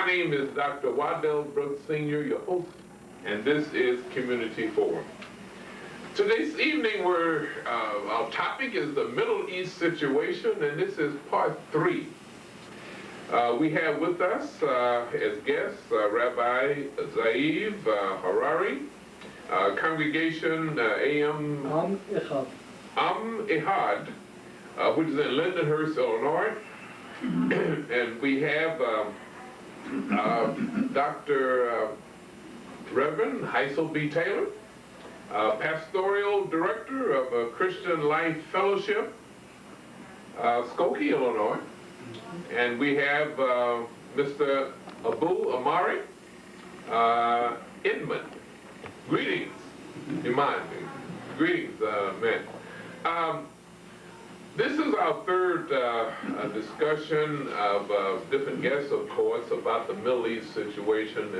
My name is Dr. Waddell Brooks Sr., your host, and this is Community Forum. Today's evening, our topic is the Middle East situation, and this is part 3. We have with us as guests Rabbi Ze'ev Harari, congregation Am Ehad, which is in Lindenhurst, Illinois. And we have Dr. Reverend Heisel B. Taylor, Pastoral Director of Christian Life Fellowship, Skokie, Illinois. And we have Mr. Abu Amari Inman. Greetings, Iman. Greetings, men. This is our third discussion of different guests, of course, about the Middle East situation.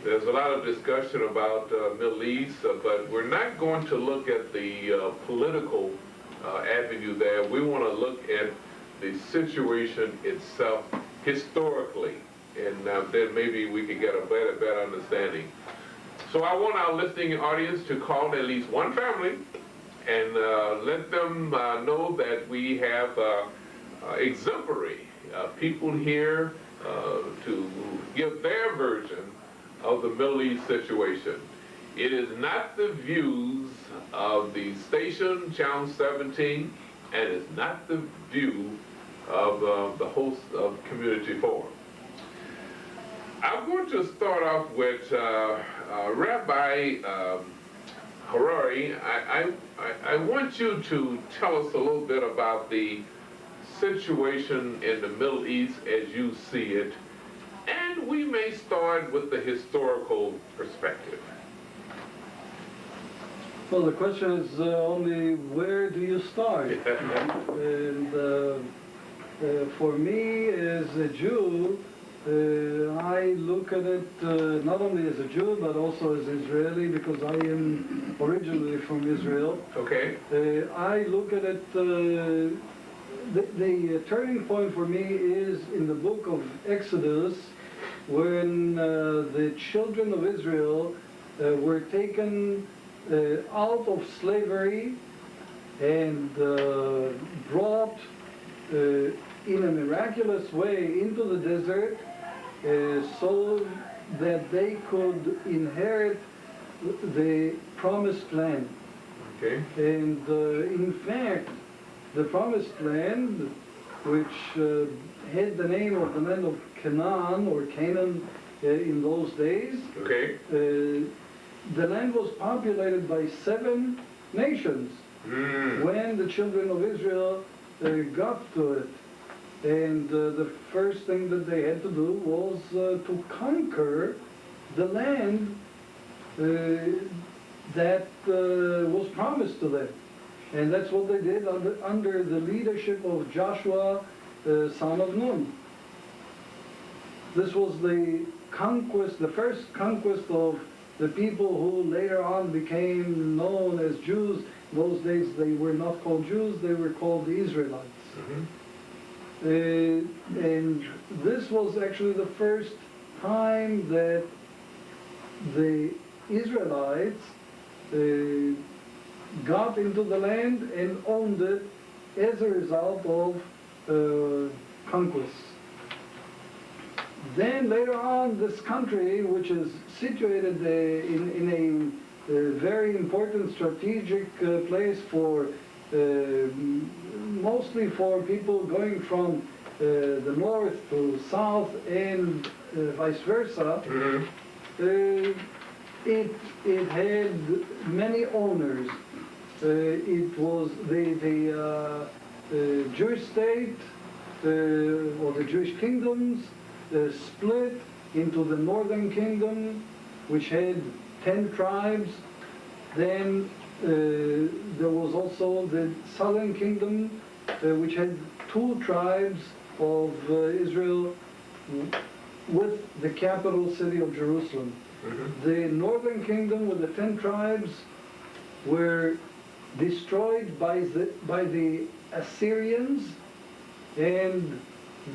There's a lot of discussion about Middle East, but we're not going to look at the political avenue there. We want to look at the situation itself historically, and then maybe we can get a better understanding. So I want our listening audience to call at least one family and let them know that we have exemplary people here to give their version of the Middle East situation. It is not the views of the station, Channel 17, and it's not the view of the host of Community Forum. I'm going to start off with Rabbi Harari. I want you to tell us a little bit about the situation in the Middle East as you see it, and we may start with the historical perspective. Well, the question is only where do you start? And for me, as a Jew, I look at it not only as a Jew, but also as Israeli, because I am originally from Israel. Okay. I look at it, the turning point for me is in the book of Exodus, when the children of Israel were taken out of slavery and brought in a miraculous way into the desert, so that they could inherit the promised land. Okay. And in fact, the promised land, which had the name of the land of Canaan, or Canaan in those days, Okay. The land was populated by 7 nations when the children of Israel got to it. And the first thing that they had to do was to conquer the land that was promised to them. And that's what they did under the leadership of Joshua, son of Nun. This was the conquest, the first conquest of the people who later on became known as Jews. In those days they were not called Jews, they were called the Israelites. And this was actually the first time that the Israelites got into the land and owned it as a result of conquest. Then later on, this country, which is situated in a very important strategic place for mostly for people going from the north to south and vice versa, it had many owners. It was the Jewish state or the Jewish kingdoms split into the northern kingdom, which had 10 tribes. Then there was also the southern kingdom, which had 2 tribes of Israel, with the capital city of Jerusalem. The northern kingdom with the 10 tribes were destroyed by the Assyrians, and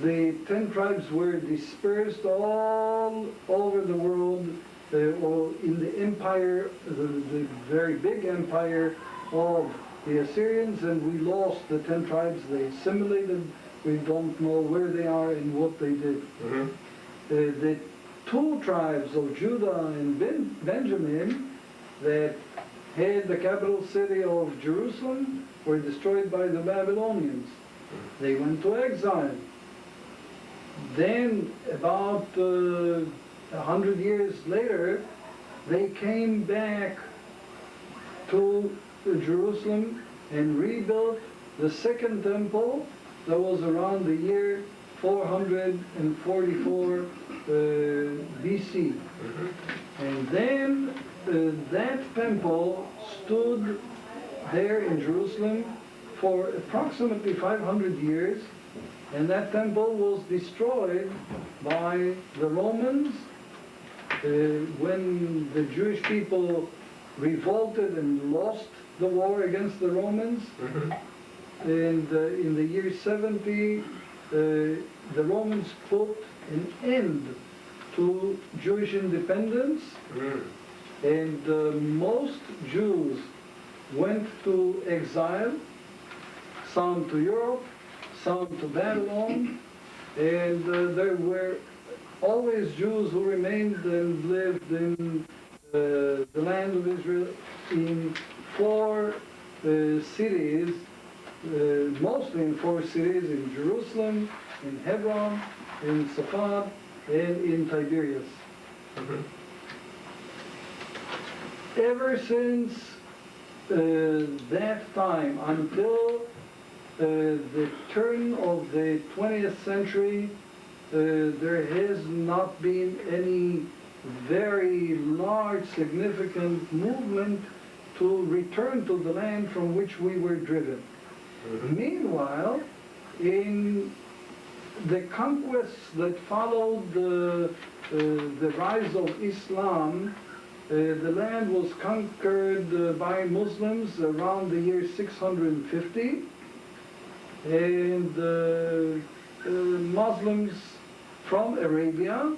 the 10 tribes were dispersed all over the world, or in the empire, the very big empire of the Assyrians, and we lost the 10 tribes. They assimilated. We don't know where they are and what they did. Mm-hmm. The 2 tribes of Judah and Benjamin that had the capital city of Jerusalem were destroyed by the Babylonians. They went to exile. Then, about 100 years later, they came back to Jerusalem and rebuilt the second temple. That was around the year 444 BC. Mm-hmm. And then that temple stood there in Jerusalem for approximately 500 years, and that temple was destroyed by the Romans when the Jewish people revolted and lost the war against the Romans. Mm-hmm. And in the year 70, the Romans put an end to Jewish independence, and most Jews went to exile, some to Europe, some to Babylon, and there were always Jews who remained and lived in the land of Israel in 4 cities, mostly in 4 cities, in Jerusalem, in Hebron, in Safad, and in Tiberias. Mm-hmm. Ever since that time until the turn of the 20th century, there has not been any very large, significant movement to return to the land from which we were driven. Mm-hmm. Meanwhile, in the conquests that followed the rise of Islam, the land was conquered by Muslims around the year 650, and Muslims from Arabia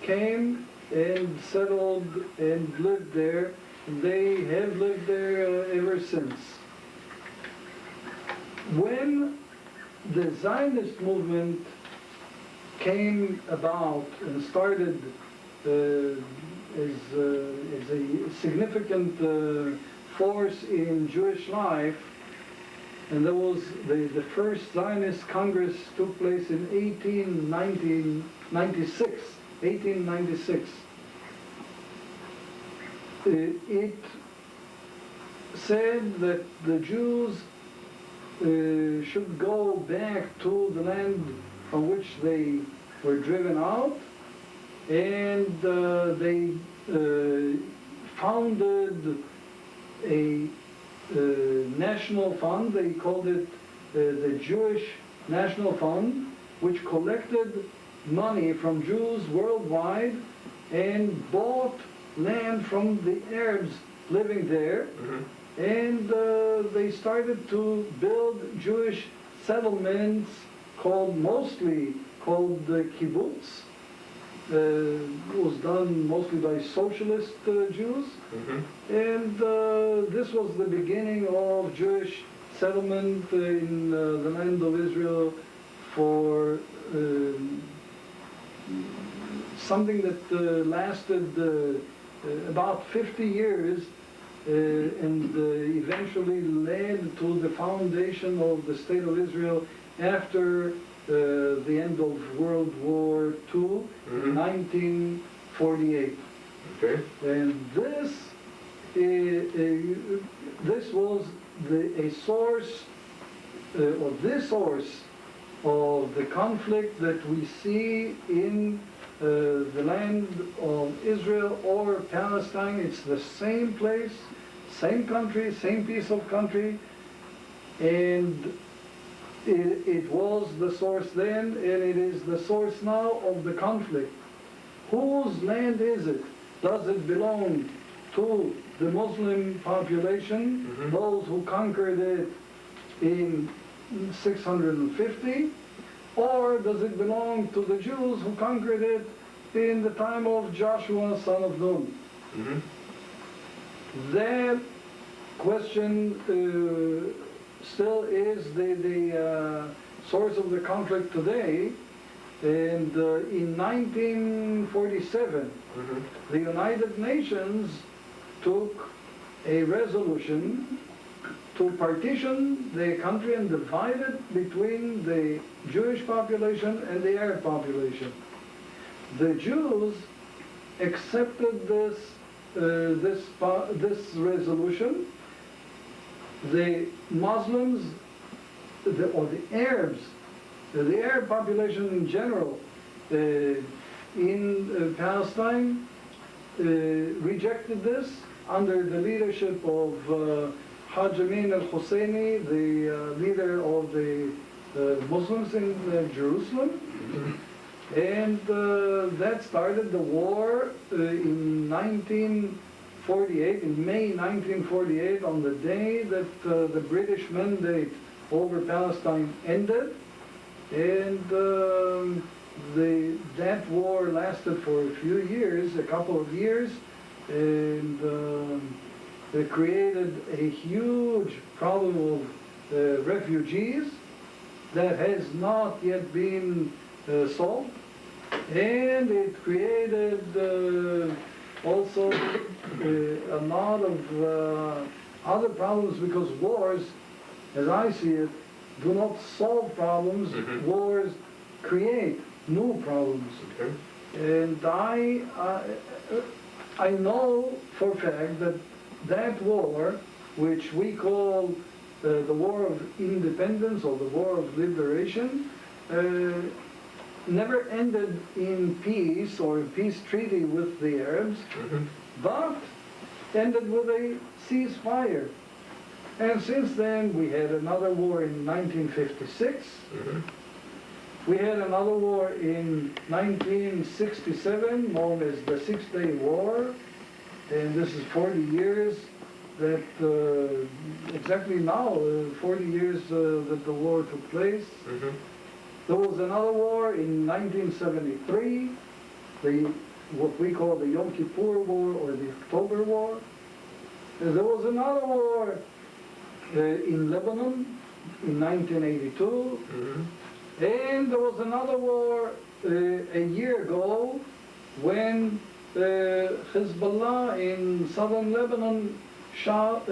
came and settled and lived there. They have lived there ever since. When the Zionist movement came about and started as a significant force in Jewish life, and there was the first Zionist Congress took place in 1896. It said that the Jews should go back to the land from which they were driven out, and they founded a national fund. They called it the Jewish National Fund, which collected money from Jews worldwide and bought land from the Arabs living there. Mm-hmm. And they started to build Jewish settlements mostly called kibbutz. It was done mostly by socialist Jews. Mm-hmm. And this was the beginning of Jewish settlement in the land of Israel for something that lasted about 50 years and eventually led to the foundation of the State of Israel after the end of World War II in 1948. Okay. And this was a source, or the source of the conflict that we see in the land of Israel or Palestine. It's the same place, same country, same piece of country, and it was the source then, and it is the source now of the conflict. Whose land is it? Does it belong to the Muslim population, those who conquered it in 650, or does it belong to the Jews who conquered it in the time of Joshua, son of Nun? Mhm. That question still is the source of the conflict today. And in 1947, Mhm. the United Nations took a resolution to partition the country and divide it between the Jewish population and the Arab population. The Jews accepted this resolution. The Muslims, or the Arabs, the Arab population in general in Palestine rejected this under the leadership of Haj Amin al-Husseini, the leader of the Muslims in Jerusalem. And that started the war in 1948, in May 1948, on the day that the British mandate over Palestine ended. And that war lasted for a few years, a couple of years, and it created a huge problem of refugees that has not yet been solved. And it created also a lot of other problems, because wars, as I see it, do not solve problems. Mhm. Wars create new problems. Okay. And I know for a fact that that war, which we call the War of Independence or the War of Liberation, never ended in peace or a peace treaty with the Arabs, Mhm. but ended with a ceasefire. And since then, we had another war in 1956. Mhm. We had another war in 1967, known as the Six-Day War. And this is 40 years that, exactly now, 40 years that the war took place. Mhm. There was another war in 1973, what we call the Yom Kippur War or the October War. There was another war in Lebanon in 1982, Mhm. and there was another war a year ago when Hezbollah in southern Lebanon shot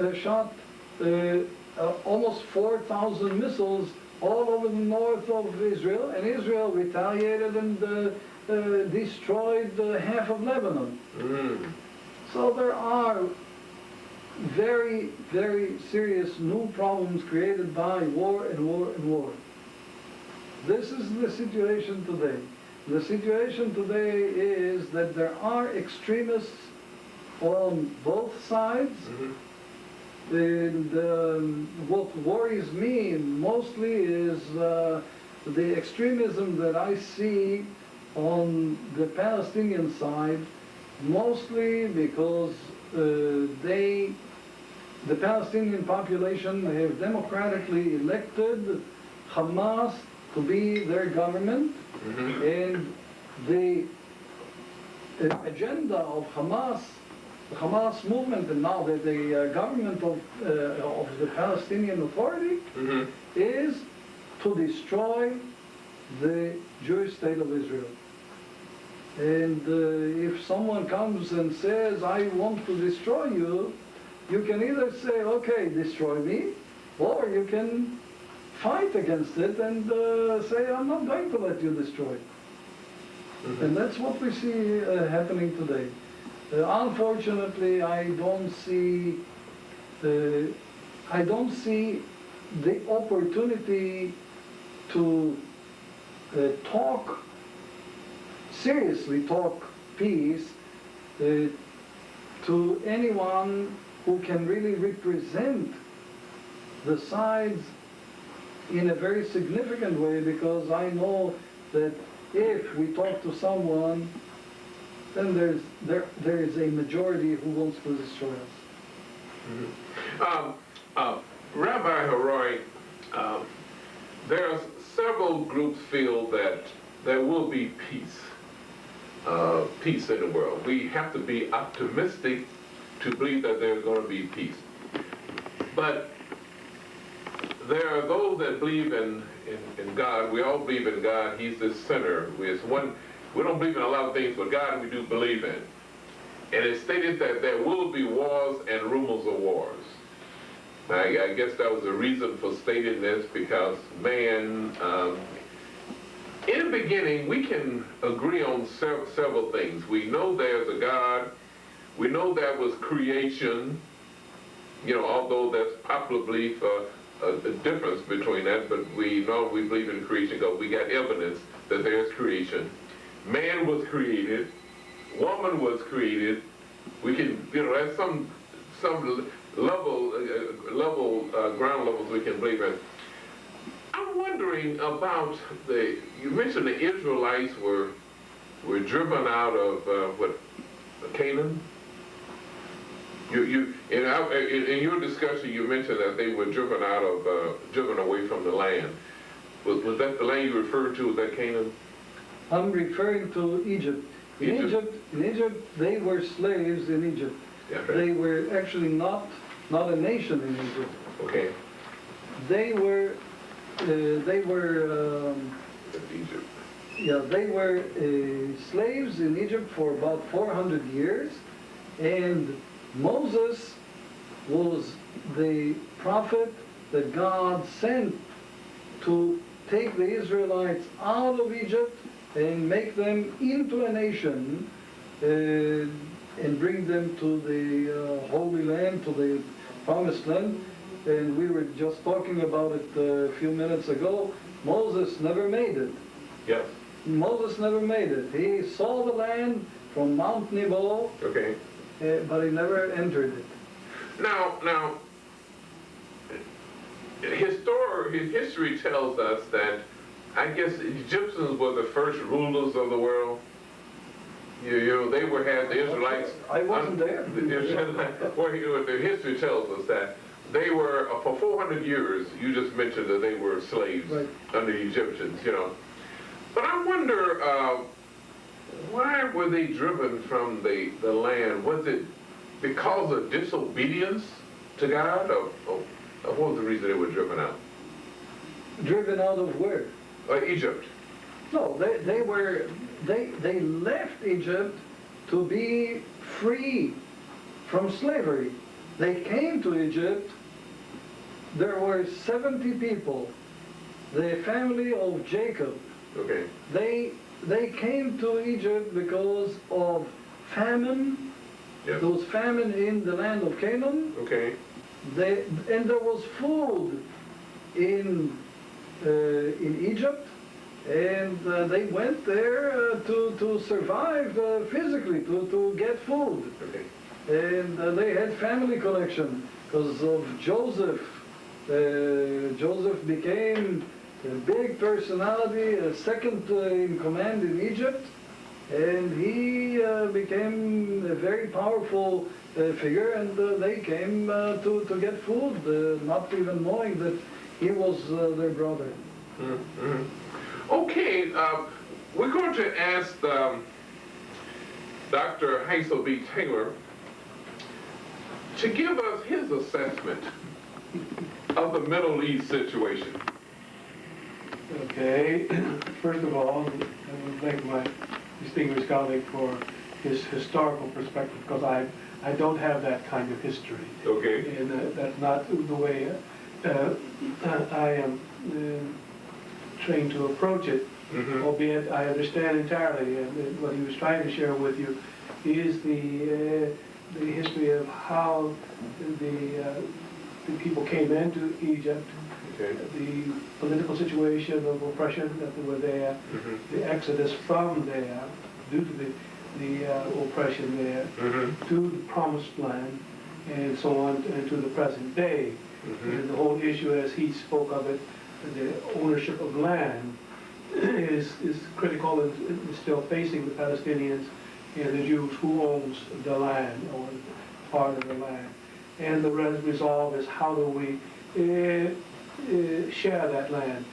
almost 4,000 missiles all over the north of Israel, and Israel retaliated and destroyed half of Lebanon. Mm. So there are very, very serious new problems created by war and war and war. This is the situation today. The situation today is that there are extremists on both sides. Mhm. And what worries me mostly is the extremism that I see on the Palestinian side, mostly because the Palestinian population have democratically elected Hamas to be their government, Mhm. and the agenda of Hamas, the Hamas movement, and now the government of the Palestinian Authority, Mhm. is to destroy the Jewish state of Israel. And if someone comes and says, I want to destroy you, you can either say, okay, destroy me, or you can fight against it and say, I'm not going to let you destroy it. Mhm. And that's what we see happening today. Unfortunately, I don't see the opportunity to seriously talk peace to anyone who can really represent the sides in a very significant way, because I know that if we talk to someone, then there is a majority who wants to destroy us. Rabbi Haroi, there are several groups feel that there will be peace, peace in the world. We have to be optimistic to believe that there's going to be peace. But there are those that believe in God. We all believe in God. He's the center. We don't believe in a lot of things, but God we do believe in. And it's stated that there will be wars and rumors of wars. I guess that was the reason for stating this, because man, in the beginning, we can agree on several things. We know there's a God. We know there was creation, you know, although that's popular belief, a difference between that, but we know we believe in creation because we got evidence that there's creation. Man was created. Woman was created. We can, you know, that's some ground levels we can believe in. I'm wondering about you mentioned the Israelites were driven out of Canaan? In your discussion, you mentioned that they were driven away from the land. Was that the land you referred to? Was that Canaan? I'm referring to Egypt. In Egypt, they were slaves in Egypt. Yeah, right. They were actually not a nation in Egypt. Okay. They were Egypt. Yeah, they were slaves in Egypt for about 400 years, and Moses was the prophet that God sent to take the Israelites out of Egypt and make them into a nation and bring them to the Holy Land, to the Promised Land. And we were just talking about it a few minutes ago. Moses never made it. Yes. Moses never made it. He saw the land from Mount Nebo, Okay. But he never entered it. Now, history tells us that, I guess, Egyptians were the first rulers of the world. You know, they had the Israelites. I wasn't there. The history tells us that they were, for 400 years, you just mentioned that they were slaves under the Egyptians, you know. But I wonder, why were they driven from the land? Was it because of disobedience to God, or what was the reason they were driven out? Driven out of where? Egypt. No, they left Egypt to be free from slavery. They came to Egypt. There were 70 people, the family of Jacob. Okay. They came to Egypt because of famine. Yes. There was famine in the land of Canaan. Okay. And there was food in Egypt, and they went there to survive physically, to get food. Okay. And they had family connection because of Joseph. Joseph became a big personality, a second in command in Egypt, and he became a very powerful figure, and they came to get food, not even knowing that he was their brother. Mm-hmm. Okay, we're going to ask Dr. Hazel B. Taylor to give us his assessment of the Middle East situation. Okay, first of all, I would thank my distinguished colleague for his historical perspective, because I don't have that kind of history. Okay. And that's not the way I am trained to approach it, albeit I understand entirely. And what he was trying to share with you is the history of how the people came into Egypt, the political situation of oppression that they were there, the exodus from there due to the oppression there, to the promised land, and so on, and to the present day. And the whole issue, as he spoke of it, the ownership of land is critical and is still facing the Palestinians and the Jews who owns the land, or part of the land. And the resolve is, how do we share that land?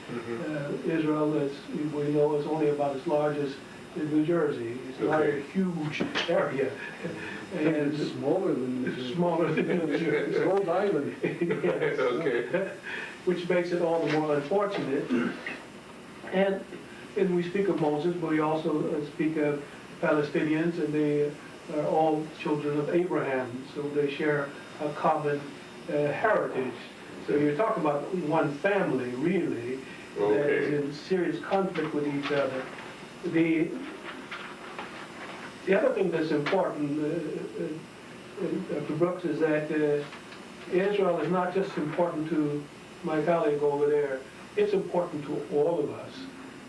Israel is, we know, is only about as large as New Jersey. It's not a Okay. huge area. And it's smaller than New It's Jersey. smaller than New It's Jersey. Rhode Island. Yes. Okay. Which makes it all the more unfortunate. And we speak of Moses, but we also speak of Palestinians, and they are all children of Abraham, so they share a common heritage. So you're talking about one family, really, that is in serious conflict with each other. The other thing that's important, Dr. Brooks, is that Israel is not just important to my colleague over there, it's important to all of us.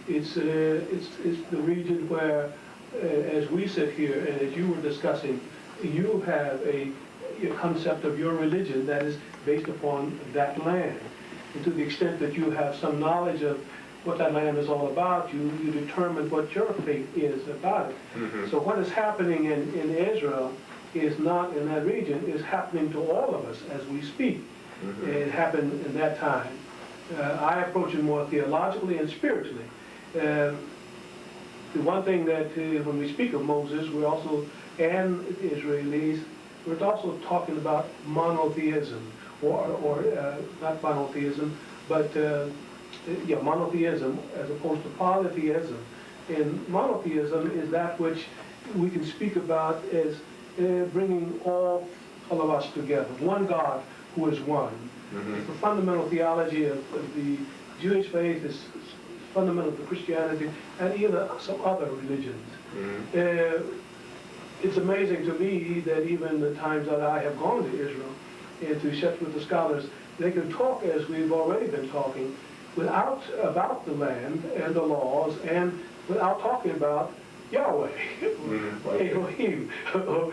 It's the region where, as we sit here and as you were discussing, you have a concept of your religion that is based upon that land. And to the extent that you have some knowledge of what that land is all about, you determine what your faith is about it. Mm-hmm. So what is happening in Israel is not in that region, is happening to all of us as we speak. Mm-hmm. It happened in that time. I approach it more theologically and spiritually. The one thing that when we speak of Moses, we also, and Israelis, we're also talking about monotheism, or not monotheism, but monotheism as opposed to polytheism. And monotheism is that which we can speak about as bringing all of us together. One God who is one. Mm-hmm. The fundamental theology of the Jewish faith is fundamental to Christianity and even some other religions. Mm-hmm. It's amazing to me that even the times that I have gone to Israel and to sit with the scholars, they can talk as we've already been talking about the land and the laws, and without talking about Yahweh, or Elohim, or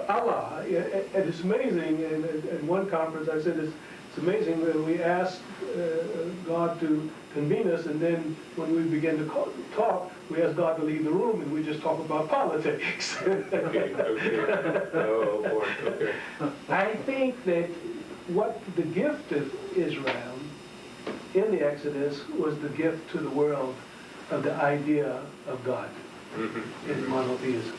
Allah. And it's amazing, in one conference I said it's amazing that we ask God to convene us, and then when we begin to talk, we ask God to leave the room, and we just talk about politics. Okay. Oh, boy, okay. I think that what the gift of Israel in the Exodus was the gift to the world of the idea of God in monotheism.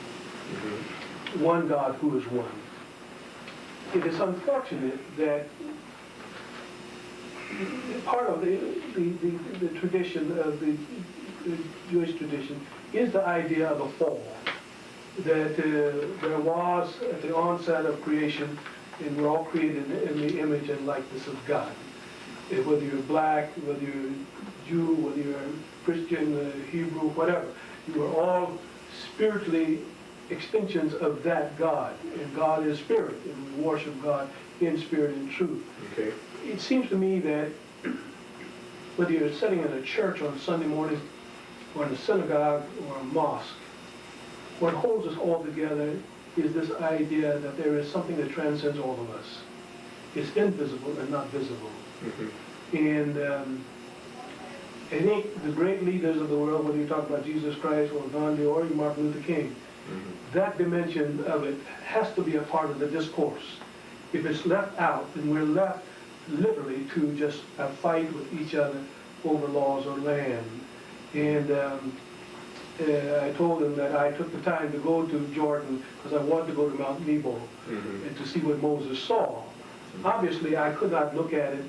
One God who is one. It is unfortunate that part of the tradition of the Jewish tradition is the idea of a fall. That there was, at the onset of creation, and we're all created in the image and likeness of God. Whether you're black, whether you're Jew, whether you're Christian, Hebrew, whatever, you are all spiritually extensions of that God. And God is spirit, and we worship God in spirit and truth. Okay. It seems to me that whether you're sitting in a church on Sunday morning, or in a synagogue, or a mosque, what holds us all together is this idea that there is something that transcends all of us. It's invisible and not visible. And I think the great leaders of the world, whether you talk about Jesus Christ or Gandhi or Martin Luther King, that dimension of it has to be a part of the discourse. If it's left out, then we're left literally to just fight with each other over laws or land. And I told him that I took the time to go to Jordan because I wanted to go to Mount Nebo and to see what Moses saw. Obviously, I could not look at it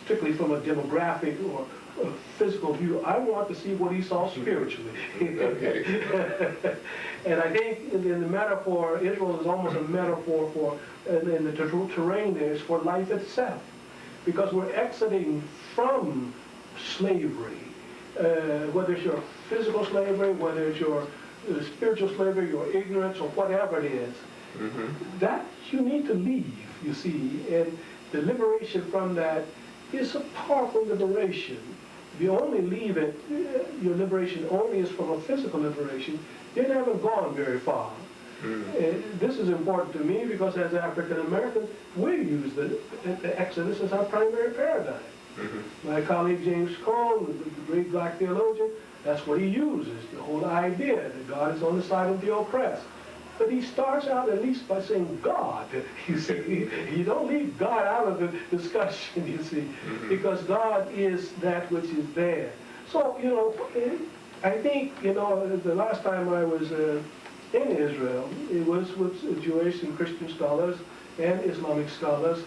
strictly from a demographic or a physical view. I want to see what he saw spiritually. And I think in the metaphor, Israel is almost a metaphor for, in the terrain there, is for life itself. Because we're exiting from slavery. Whether it's your physical slavery, whether it's your spiritual slavery, your ignorance, or whatever it is, that you need to leave, you see. And the liberation from that is a powerful liberation. If you only leave it, your liberation only is from a physical liberation, you haven't gone very far. This is important to me because as African Americans, we use the Exodus as our primary paradigm. My colleague James Cone, the great black theologian, that's what he uses, the whole idea that God is on the side of the oppressed. But he starts out at least by saying God. You see, you don't leave God out of the discussion, you see, because God is that which is there. So, you know, I think, you know, the last time I was in Israel, it was with Jewish and Christian scholars and Islamic scholars,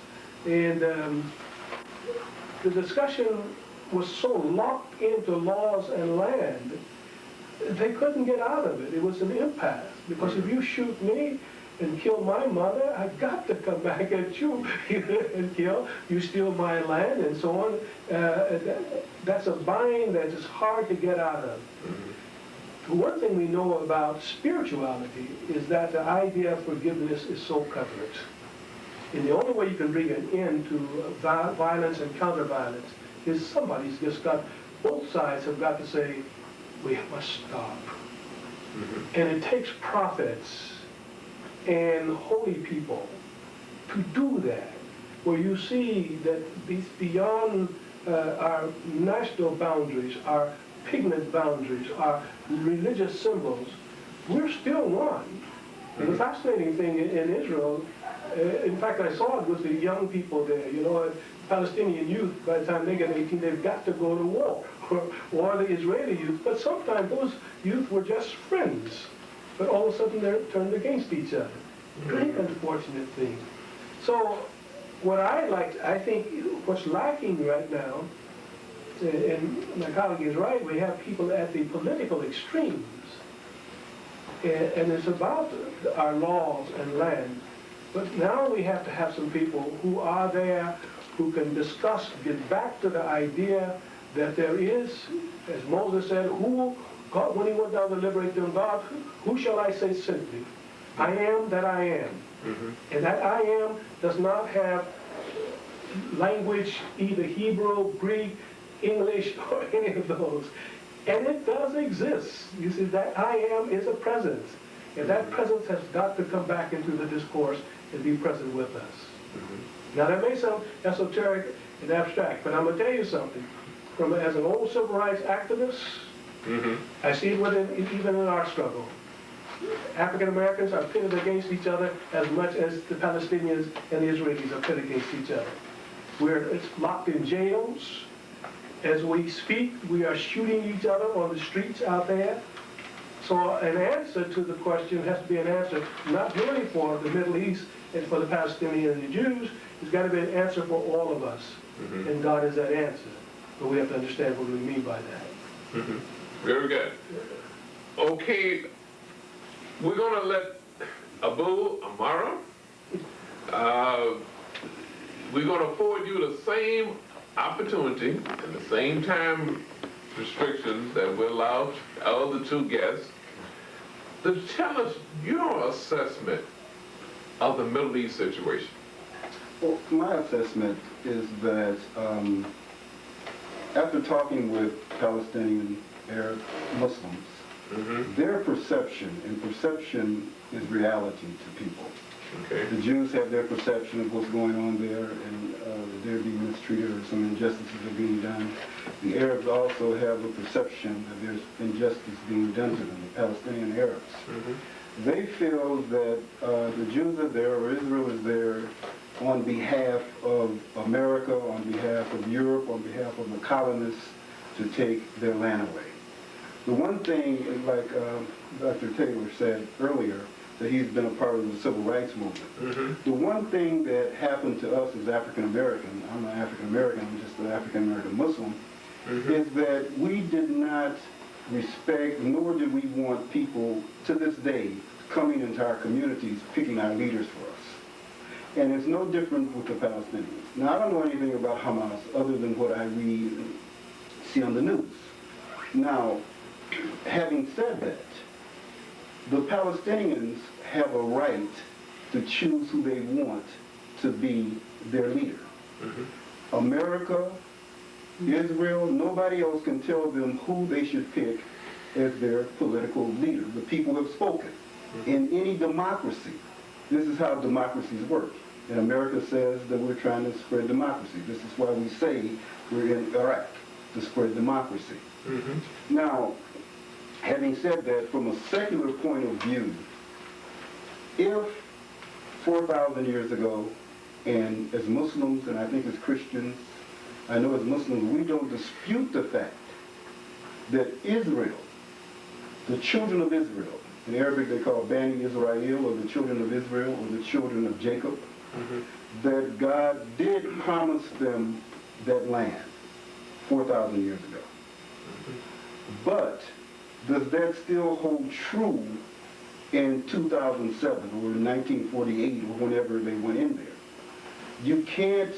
and the discussion was so locked into laws and land, they couldn't get out of it. It was an impasse, because if you shoot me and kill my mother, I've got to come back at you and kill. You steal my land and so on. That's a bind that is hard to get out of. One thing we know about spirituality is that the idea of forgiveness is so covenant. And the only way you can bring an end to violence and counter-violence is somebody's just got, both sides have got to say, we must stop. And it takes prophets and holy people to do that, where you see that these beyond our national boundaries, our pigment boundaries, our religious symbols, we're still one. And the fascinating thing in Israel, in fact, I saw it with the young people there, you know, Palestinian youth, by the time they get 18, they've got to go to war, or the Israeli youth. But sometimes those youth were just friends, but all of a sudden they're turned against each other. Great unfortunate thing. So what I think what's lacking right now, and my colleague is right, we have people at the political extremes, and it's about our laws and land. But now we have to have some people who are there, who can discuss, get back to the idea that there is, as Moses said, who, God, when he went down to liberate them, God, who shall I say sent me? I am that I am. And that I am does not have language, either Hebrew, Greek, English, or any of those. And it does exist. You see, that I am is a presence. And that presence has got to come back into the discourse and be present with us. Now that may sound esoteric and abstract, but I'm going to tell you something. As an old civil rights activist, I see it even in our struggle. African Americans are pitted against each other as much as the Palestinians and the Israelis are pitted against each other. It's locked in jails. As we speak, we are shooting each other on the streets out there. So an answer to the question has to be an answer not merely for the Middle East and for the Palestinians and the Jews. It's got to be an answer for all of us. And God is that answer. But we have to understand what we mean by that. Very good. Okay, we're going to let Abu Amara, we're going to afford you the same opportunity and the same time restrictions that we allowed our other two guests to tell us your assessment of the Middle East situation. Well, my assessment is that after talking with Palestinian Arab Muslims, their perception, and perception is reality to people. Okay. The Jews have their perception of what's going on there, and they're being mistreated or some injustices are being done. The Arabs also have a perception that there's injustice being done to them, the Palestinian Arabs. They feel that the Jews are there, or Israel is there, on behalf of America, on behalf of Europe, on behalf of the colonists to take their land away. The one thing, like Dr. Taylor said earlier, that he's been a part of the civil rights movement. The one thing that happened to us as African American, I'm not African American, I'm just an African American Muslim, is that we did not respect, nor did we want people to this day coming into our communities picking our leaders for us. And it's no different with the Palestinians. Now, I don't know anything about Hamas other than what I read and see on the news. Now, having said that, the Palestinians have a right to choose who they want to be their leader. America, Israel, nobody else can tell them who they should pick as their political leader. The people have spoken. In any democracy, this is how democracies work. And America says that we're trying to spread democracy. This is why we say we're in Iraq, to spread democracy. Now, having said that, from a secular point of view, if 4,000 years ago, and as Muslims, and I think as Christians, I know as Muslims, we don't dispute the fact that Israel, the children of Israel, in Arabic they call Bani Israel, or the children of Israel, or the children of Jacob, that God did promise them that land 4,000 years ago. But does that still hold true in 2007 or in 1948 or whenever they went in there? You can't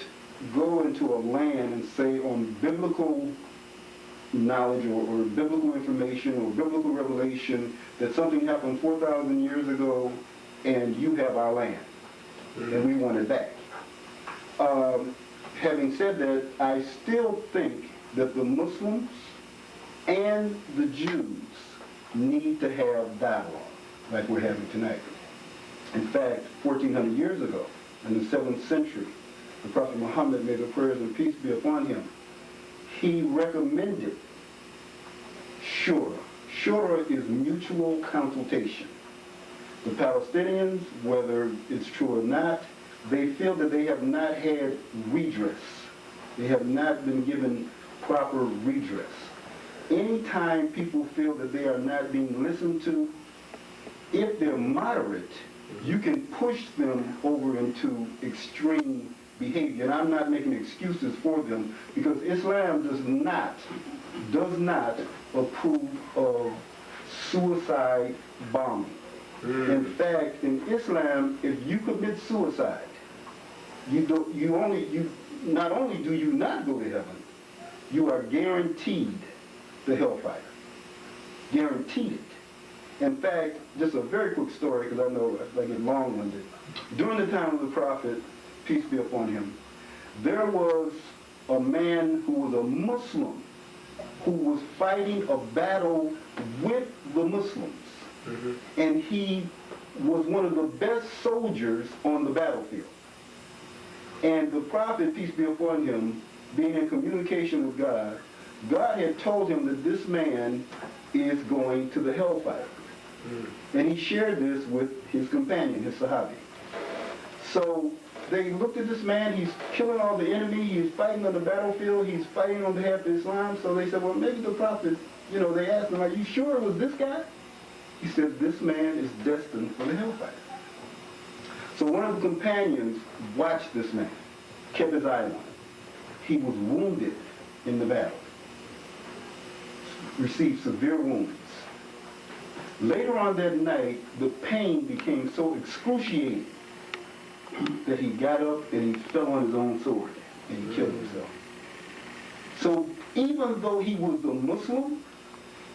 go into a land and say on biblical knowledge or biblical information or biblical revelation that something happened 4,000 years ago and you have our land and we want it back. Having said that, I still think that the Muslims and the Jews need to have dialogue like we're having tonight. In fact, 1,400 years ago, in the 7th century, the Prophet Muhammad, may the prayers and peace be upon him, he recommended shura. Shura is mutual consultation. The Palestinians, whether it's true or not, they feel that they have not had redress. They have not been given proper redress. Anytime people feel that they are not being listened to, if they're moderate, you can push them over into extreme behavior. And I'm not making excuses for them, because Islam does not approve of suicide bombing. In fact, in Islam, if you commit suicide, not only do you not go to heaven, you are guaranteed the hellfire. Guaranteed it. In fact, just a very quick story, because I know I get long-winded. During the time of the Prophet, peace be upon him, there was a man who was a Muslim who was fighting a battle with the Muslims. And he was one of the best soldiers on the battlefield. And the Prophet, peace be upon him, being in communication with God, God had told him that this man is going to the hellfire. And he shared this with his companion, his Sahabi. So they looked at this man, he's killing all the enemy, he's fighting on the battlefield, he's fighting on behalf of Islam. So they said, well, maybe the Prophet, they asked him, are you sure it was this guy? He said, this man is destined for the hellfire. So one of the companions watched this man, kept his eye on him. He was wounded in the battle, received severe wounds. Later on that night, the pain became so excruciating that he got up and he fell on his own sword and he killed himself. So even though he was a Muslim,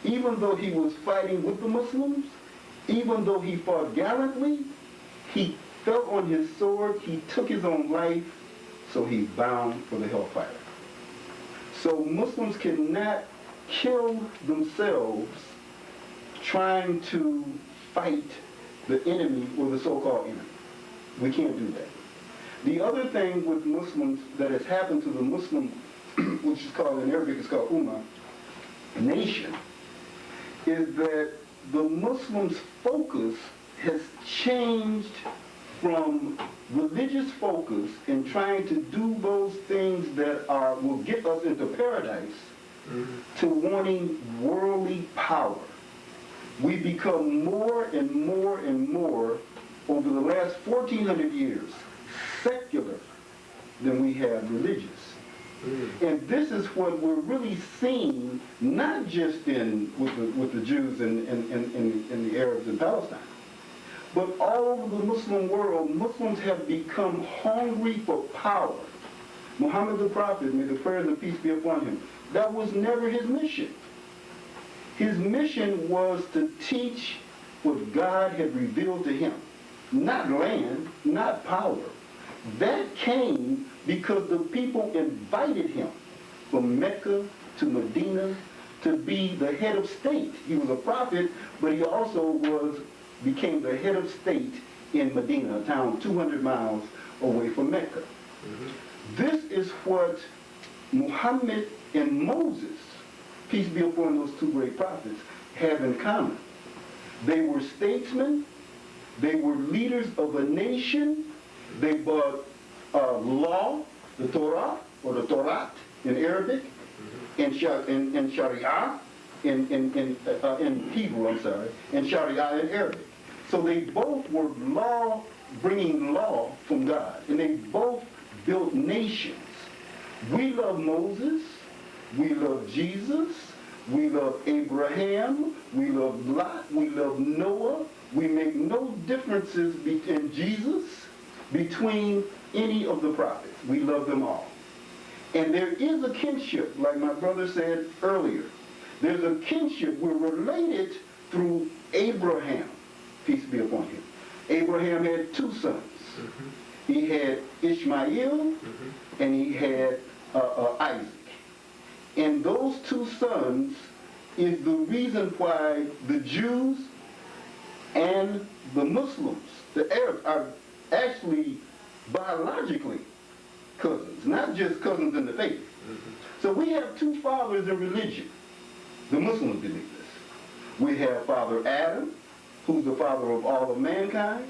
even though he was fighting with the Muslims, even though he fought gallantly, he fell on his sword, he took his own life, so he's bound for the hellfire. So Muslims cannot kill themselves trying to fight the enemy or the so-called enemy. We can't do that. The other thing with Muslims that has happened to the Muslim, which is called in Arabic, it's called Ummah, nation, is that the Muslims' focus has changed from religious focus in trying to do those things that will get us into paradise to wanting worldly power. We become more and more and more over the last 1,400 years secular than we have religious. And this is what we're really seeing, not just with the Jews and the Arabs in Palestine, but all over the Muslim world. Muslims have become hungry for power. Muhammad the Prophet, may the prayers and peace be upon him, that was never his mission. His mission was to teach what God had revealed to him. Not land, not power. That came because the people invited him from Mecca to Medina to be the head of state. He was a prophet, but he also became the head of state in Medina, a town 200 miles away from Mecca. This is what Muhammad and Moses, peace be upon those two great prophets, have in common. They were statesmen, They were leaders of a nation. They brought law, the Torah, or the Torah in Arabic, and Sharia in Hebrew, I'm sorry, and Sharia in Arabic. So they both were bringing law from God, and they both built nations. We love Moses, we love Jesus, we love Abraham, we love Lot, we love Noah. We make no differences in Jesus between any of the prophets. We love them all. And there is a kinship, like my brother said earlier. There's a kinship. We're related through Abraham. Peace be upon him. Abraham had two sons. He had Ishmael and he had Isaac. And those two sons is the reason why the Jews and the Muslims, the Arabs, are actually biologically cousins, not just cousins in the faith. So we have two fathers in religion. The Muslims believe this. We have Father Adam, who's the father of all of mankind,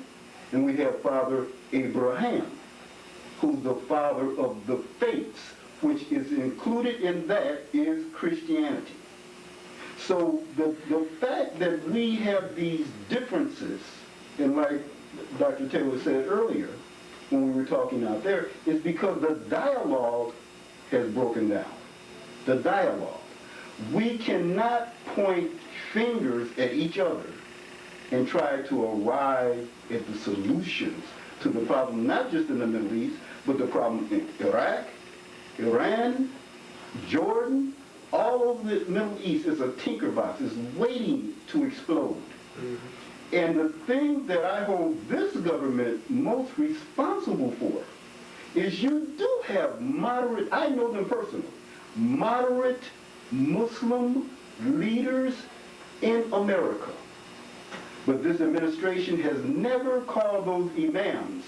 and we have Father Abraham, who's the father of the faiths, which is included in that is Christianity. So the fact that we have these differences, and like Dr. Taylor said earlier when we were talking out there, is because the dialogue has broken down. The dialogue. We cannot point fingers at each other and try to arrive at the solutions to the problem, not just in the Middle East, but the problem in Iraq, Iran, Jordan. All over the Middle East is a tinkerbox, is waiting to explode. And the thing that I hold this government most responsible for is you do have moderate, I know them personally, moderate Muslim leaders in America. But this administration has never called those imams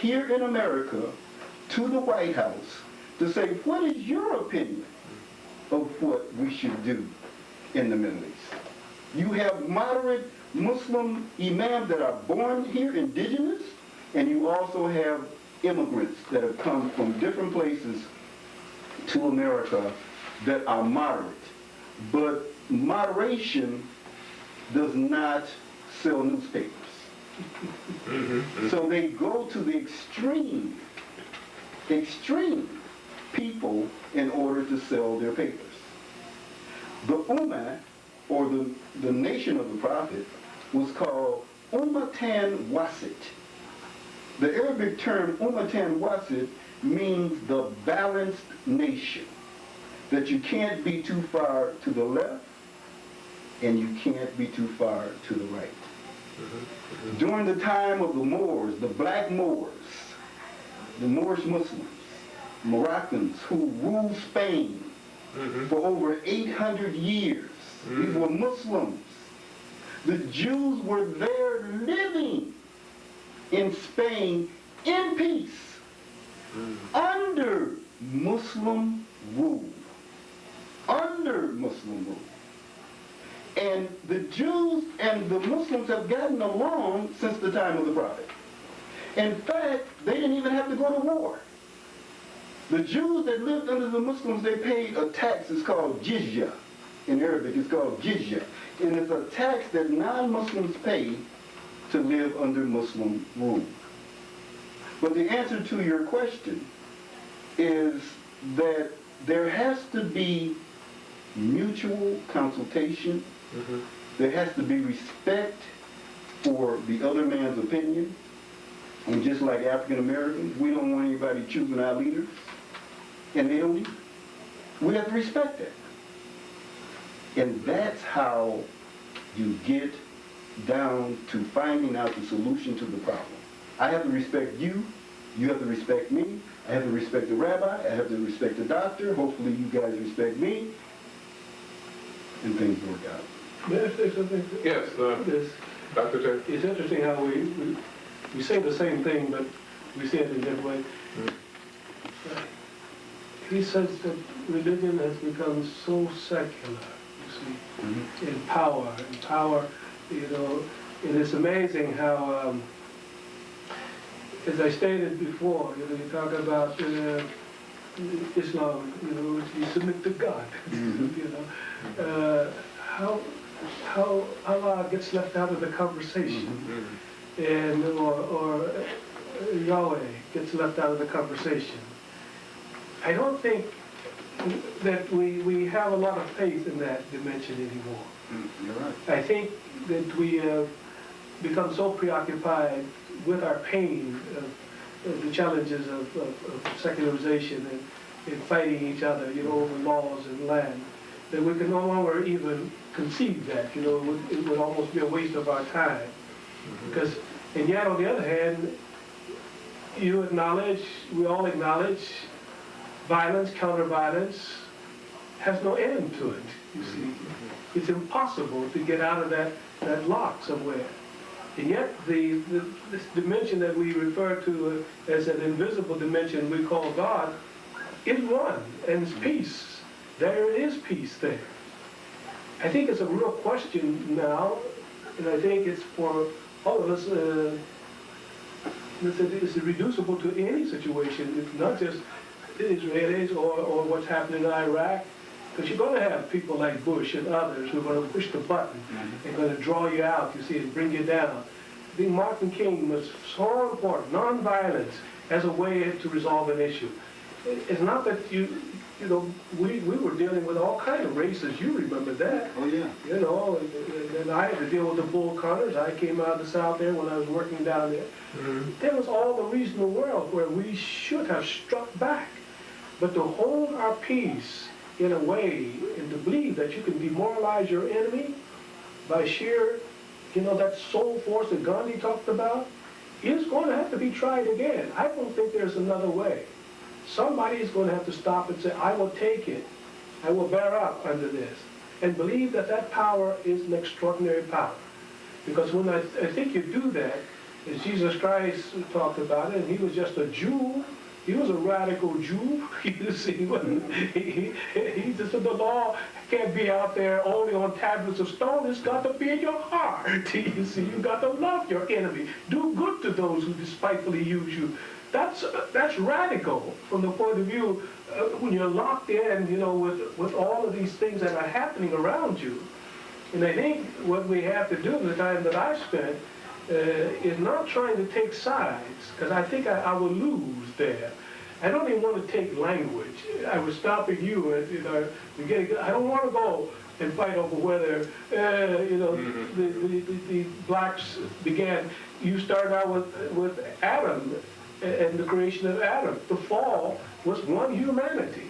here in America to the White House to say, what is your opinion of what we should do in the Middle East? You have moderate Muslim imams that are born here, indigenous, and you also have immigrants that have come from different places to America that are moderate. But moderation does not sell newspapers. So they go to the extreme people in order to sell their papers. The Ummah, or the nation of the Prophet, was called Ummatan Wasit. The Arabic term Ummatan Wasit means the balanced nation. That you can't be too far to the left and you can't be too far to the right. During the time of the Moors, the black Moors, the Moorish Muslims, Moroccans who ruled Spain for over 800 years. These were Muslims. The Jews were there living in Spain in peace under Muslim rule. Under Muslim rule. And the Jews and the Muslims have gotten along since the time of the Prophet. In fact, they didn't even have to go to war. The Jews that lived under the Muslims, they paid a tax. It's called jizya. In Arabic, it's called jizya. And it's a tax that non-Muslims pay to live under Muslim rule. But the answer to your question is that there has to be mutual consultation. There has to be respect for the other man's opinion. And just like African Americans, we don't want anybody choosing our leaders. And they don't either. We have to respect that. And that's how you get down to finding out the solution to the problem. I have to respect you. You have to respect me. I have to respect the rabbi. I have to respect the doctor. Hopefully you guys respect me. And things work out. May I say something? Yes, This, Dr. Taylor. it's interesting how we say the same thing, but we say it in a different way. He says that religion has become so secular, you see, in power, you know, And it's amazing how, as I stated before, you talk about Islam, you submit to God, how Allah gets left out of the conversation, and or Yahweh gets left out of the conversation. I don't think that we have a lot of faith in that dimension anymore. You're right. I think that we have become so preoccupied with our pain of the challenges of secularization and fighting each other, over laws and land, that we can no longer even conceive that, it would almost be a waste of our time. Because, and yet on the other hand, we all acknowledge, violence, counter-violence has no end to it, you see. It's impossible to get out of that lock somewhere. And yet this dimension that we refer to as an invisible dimension we call God is one, and it's peace. There is peace there. I think it's a real question now, and I think it's for all of us, it's reducible to any situation. It's not just the Israelis or what's happening in Iraq, because you're going to have people like Bush and others who are going to push the button and going to draw you out, you see, and bring you down. I think Martin King was so important, nonviolence as a way to resolve an issue. It's not that we were dealing with all kinds of races. You remember that. Oh, yeah. And I had to deal with the Bull Cutters. I came out of the South there when I was working down there. There was all the reason in the world where we should have struck back. But to hold our peace in a way and to believe that you can demoralize your enemy by sheer, that soul force that Gandhi talked about, is going to have to be tried again. I don't think there's another way. Somebody is going to have to stop and say, I will take it. I will bear up under this. And believe that that power is an extraordinary power. Because when I think you do that, as Jesus Christ talked about it, and he was just a Jew, he was a radical Jew. You see, he just said the law can't be out there only on tablets of stone. It's got to be in your heart. You see, you've got to love your enemy. Do good to those who despitefully use you. That's radical from the point of view when you're locked in, with all of these things that are happening around you. And I think what we have to do, the time that I spent, is not trying to take sides, because I think I will lose there. I don't even want to take language. I was stopping you, I don't want to go and fight over whether, the blacks began. You started out with Adam and the creation of Adam. The fall was one humanity.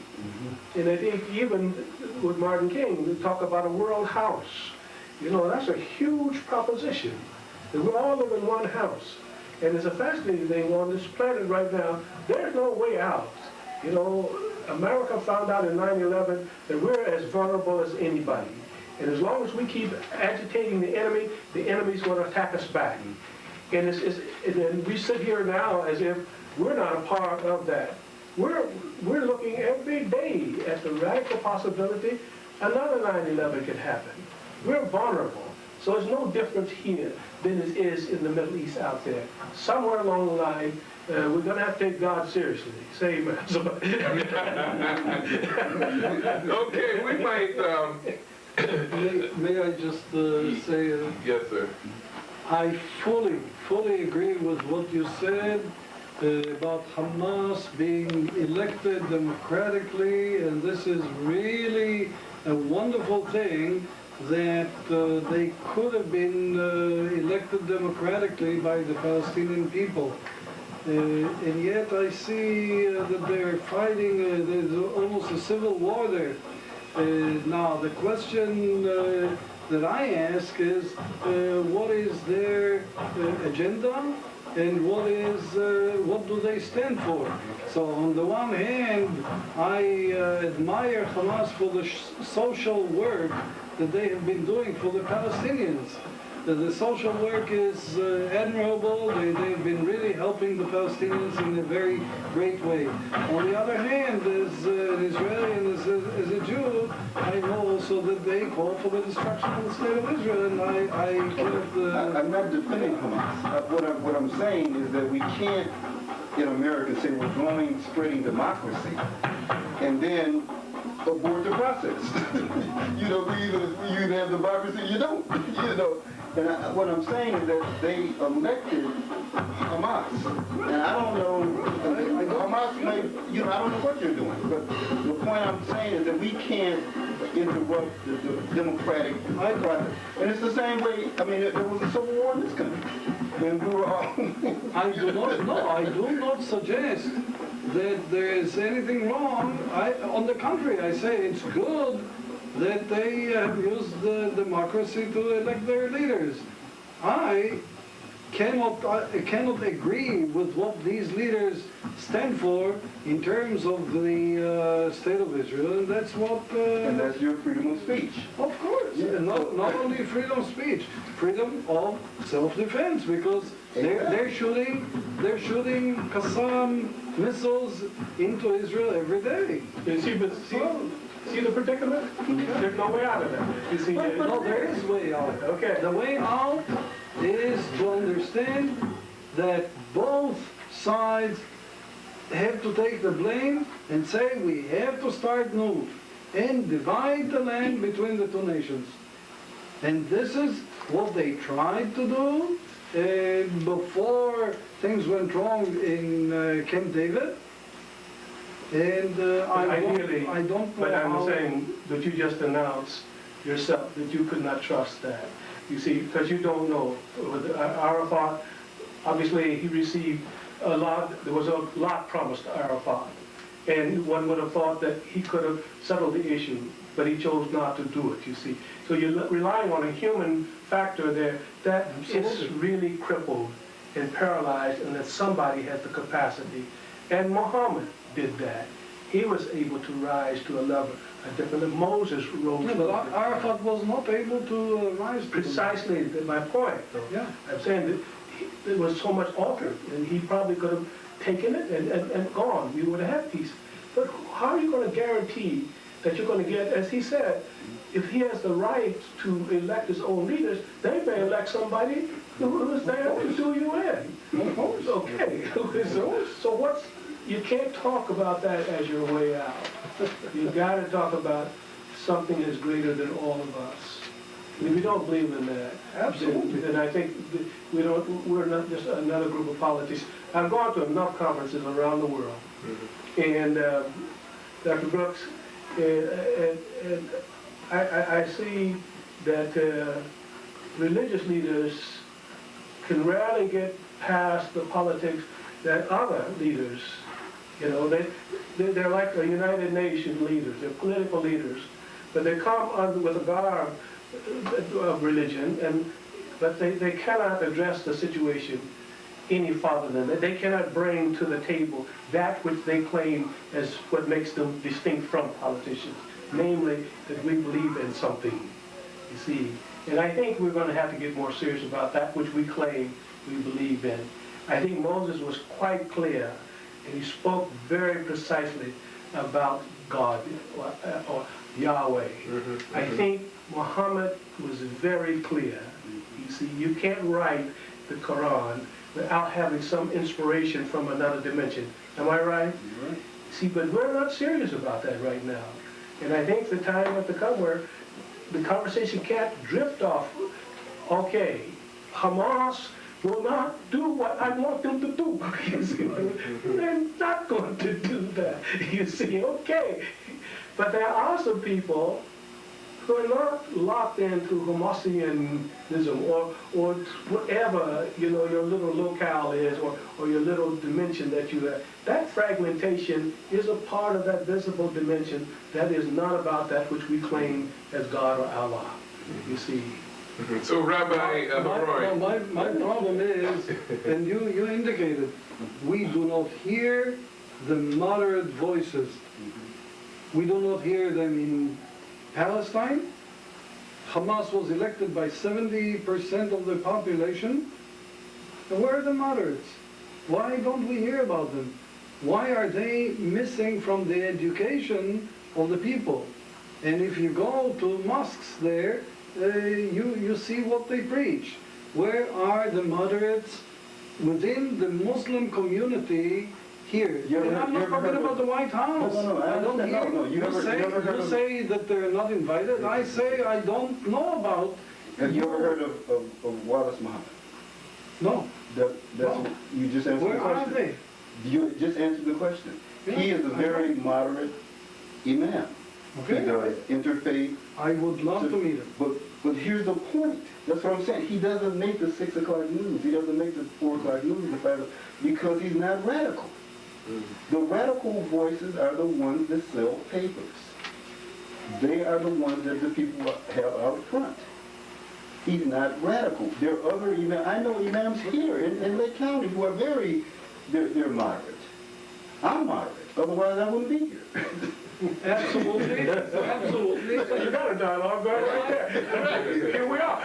And I think even with Martin King, they talk about a world house. That's a huge proposition. That we all live in one house. And it's a fascinating thing on this planet right now, there's no way out. America found out in 9/11 that we're as vulnerable as anybody. And as long as we keep agitating the enemy's going to attack us back. And and we sit here now as if we're not a part of that. We're looking every day at the radical possibility another 9/11 could happen. We're vulnerable. So it's no difference here than it is in the Middle East out there. Somewhere along the line, we're going to have to take God seriously. Say amen. Okay, we might... May I just say... Yes, sir. I fully agree with what you said about Hamas being elected democratically, and this is really a wonderful thing that they could have been elected democratically by the Palestinian people. And yet I see that they're fighting, there's almost a civil war there. Now the question that I ask is, what is their agenda? And what do they stand for? So on the one hand, I admire Hamas for the social work that they have been doing for the Palestinians. The social work is admirable. They've been really helping the Palestinians in a very great way. On the other hand, as an Israeli and as a Jew, I know also that they call for the destruction of the state of Israel, and I cannot... I'm not defending Hamas. What I'm saying is that we can't, in America, say we're going, spreading democracy, and then abort the process. You know, you either have democracy or you don't. You know, and what I'm saying is that they elected Hamas, and I don't know. Hamas may, you know, I don't know what they're doing, but the point I'm saying is that we can't interrupt the democratic process. And it's the same way. I mean, there was a civil war in this country, and we were all. I do not suggest that there is anything wrong. On the contrary, I say it's good that they have used the democracy to elect their leaders. I cannot agree with what these leaders stand for in terms of the state of Israel, and that's what... And that's your freedom of speech. Of course, Yeah. and not only freedom of speech, freedom of self-defense, because they're shooting Qassam missiles into Israel every day. You see, but see the predicament? There's no way out of that. You see, No, there is way out. Okay. The way out is to understand that both sides have to take the blame and say we have to start new and divide the land between the two nations. And this is what they tried to do before things went wrong in Camp David. And I don't know But I'm how... saying that you just announced yourself that you could not trust that. You see, because you don't know. With Arafat, obviously he received a lot, there was a lot promised to Arafat. And one would have thought that he could have settled the issue, but he chose not to do it, you see. So you're relying on a human factor there that is Absolutely. really crippled and paralyzed, and that somebody had the capacity. And Muhammad did that. He was able to rise to a level, a different, Moses rose Yeah, to but a different. Arafat was not able to rise to the- Precisely my point, though. Yeah. I'm saying that there was so much altered, and he probably could have taken it and gone. We would have had peace. But how are you going to guarantee that you're going to get, as he said, if he has the right to elect his own leaders, they may elect somebody who is there to do you in. Of course. Okay. So what's, you can't talk about that as your way out. You got to talk about something that's greater than all of us. If we don't believe in that, Absolutely. then I think that we're not just another group of politicians. I've gone to enough conferences around the world, and Dr. Brooks, and I see that religious leaders can rarely get past the politics that other leaders, you know, they're like the United Nations leaders, they're political leaders, but they come under with a garb of religion, but they cannot address the situation any farther than that. They cannot bring to the table that which they claim as what makes them distinct from politicians, namely that we believe in something, you see. And I think we're going to have to get more serious about that which we claim we believe in. I think Moses was quite clear, and he spoke very precisely about God or Yahweh. I think Muhammad was very clear. You see, you can't write the Quran without having some inspiration from another dimension. Am I right? You're right. See, but we're not serious about that right now. And I think the time has to come where the conversation can't drift off. Okay, Hamas will not do what I want them to do. You see, they're not going to do that. You see, okay. But there are some people who are not locked into Hamasianism or whatever, you know, your little locale is or your little dimension that you have. That fragmentation is a part of that visible dimension that is not about that which we claim as God or Allah, you see. So Rabbi Roy, My problem is, and you indicated, we do not hear the moderate voices. We do not hear them in Palestine. Hamas was elected by 70% of the population. And where are the moderates? Why don't we hear about them? Why are they missing from the education of the people? And if you go to mosques there, you see what they preach. Where are the moderates within the Muslim community here? You ever And heard- I'm you not ever talking heard of- about the White House. No, I don't understand. hear No, you ever heard you of- say that they're not invited. I say I don't know about. Have you ever heard of Wallace Muhammad? No. That's, No. you just answered the Where are question. they? You just answered the question. He is a very moderate imam. He Okay. does interfaith. I would love to meet him. But here's the point. That's what I'm saying. He doesn't make the 6 o'clock news. He doesn't make the 4 o'clock news, the 5 o'clock, because he's not radical. The radical voices are the ones that sell papers. They are the ones that the people have out front. He's not radical. There are other imams. I know imams here in Lake County who are they're moderate. I'm moderate. Otherwise, I wouldn't be here. Absolutely, absolutely. You got a dialogue going right there. Here we are.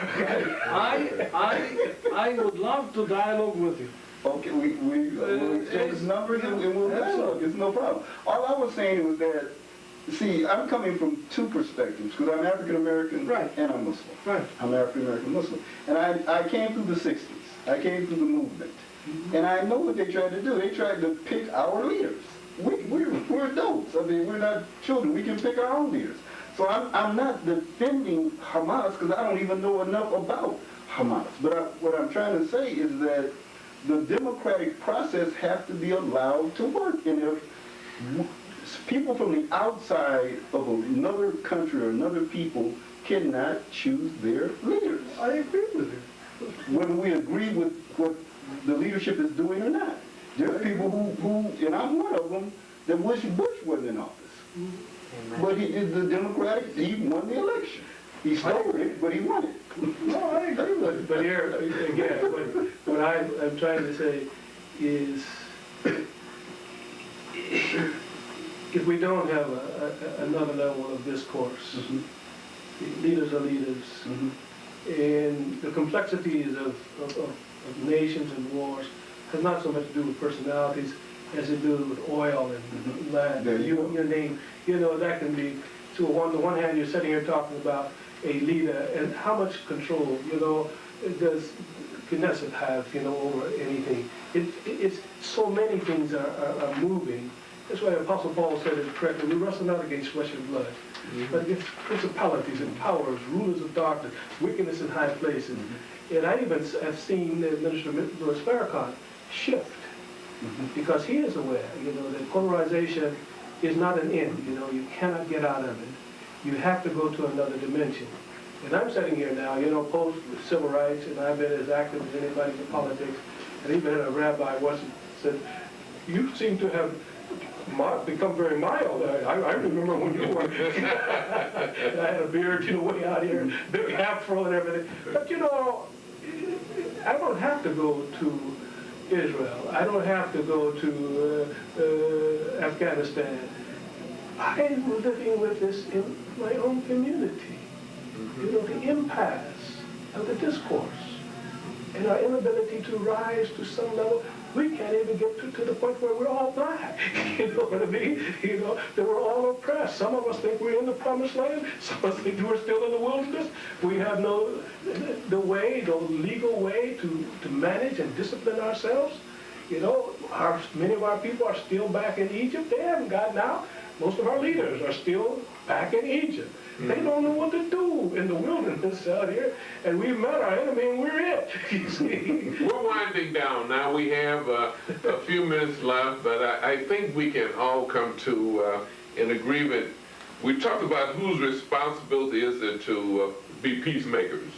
I would love to dialogue with you. Okay, we'll exchange numbers and we'll dialogue. It's no problem. All I was saying was that, see, I'm coming from two perspectives because I'm African American Right. and I'm Muslim. Right. I'm African American Muslim. And I came through the 60s. I came through the movement. And I know what they tried to do. They tried to pick our leaders. We're adults. I mean, we're not children. We can pick our own leaders. So I'm not defending Hamas because I don't even know enough about Hamas. But what I'm trying to say is that the democratic process has to be allowed to work. And if people from the outside of another country or another people cannot choose their leaders, I agree with you. whether we agree with what the leadership is doing or not. There's people who, and I'm one of them, that wish Bush wasn't in office. But he won the election. He stole it, but he won it. No, I agree with you. But here, again, what I'm trying to say is, if we don't have another level of discourse, leaders are leaders, and the complexities of nations and wars has not so much to do with personalities as it do with oil and land. There you go. Your name, that can be, so on the one hand, you're sitting here talking about a leader and how much control, does Knesset have, over anything. It's so many things are moving. That's why Apostle Paul said it correctly, we wrestle not against flesh and blood, but against principalities and powers, rulers of darkness, wickedness in high places. And I even have seen Minister Louis Farrakhan shift, because he is aware, that polarization is not an end. You cannot get out of it. You have to go to another dimension. And I'm sitting here now, post civil rights, and I've been as active as anybody in politics. And even a rabbi once said, "You seem to have become very mild. I remember when you were." I had a beard, way out here, big afro and everything. But I don't have to go to Israel. I don't have to go to Afghanistan. I'm living with this in my own community. The impasse of the discourse and our inability to rise to some level. We can't even get to the point where we're all black. You know what I mean? That we're all oppressed. Some of us think we're in the promised land. Some of us think we're still in the wilderness. We have no legal way to manage and discipline ourselves. Many of our people are still back in Egypt. They haven't gotten out. Most of our leaders are still back in Egypt. They don't know what to do in the wilderness out here, and we've met our enemy and we're it. You see? We're winding down now. We have a few minutes left, but I think we can all come to an agreement. We talked about whose responsibility is it to be peacemakers,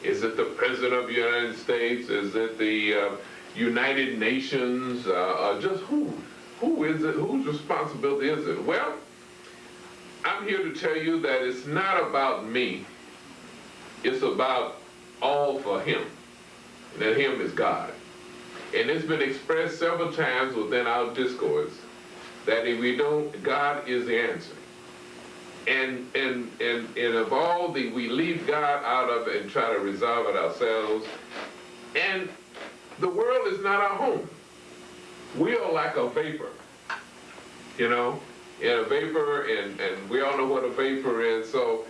Is it the President of the United States? Is it the United Nations? Just who? Who is it? Whose responsibility is it? Well, I'm here to tell you that it's not about me. It's about all for Him. And that Him is God. And it's been expressed several times within our discourse that if we don't, God is the answer. and of all we leave God out of it and try to resolve it ourselves. And the world is not our home. We are like a vapor, you know, and a vapor, and we all know what a vapor is. So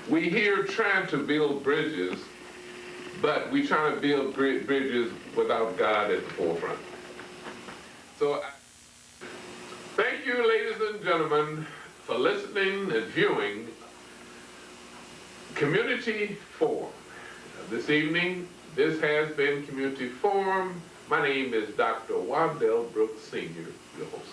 we here trying to build bridges, but we trying to build bridges without God at the forefront. So thank you, ladies and gentlemen, for listening and viewing Community Forum. This evening, this has been Community Forum. My name is Dr. Wandell Brooks Sr., your host.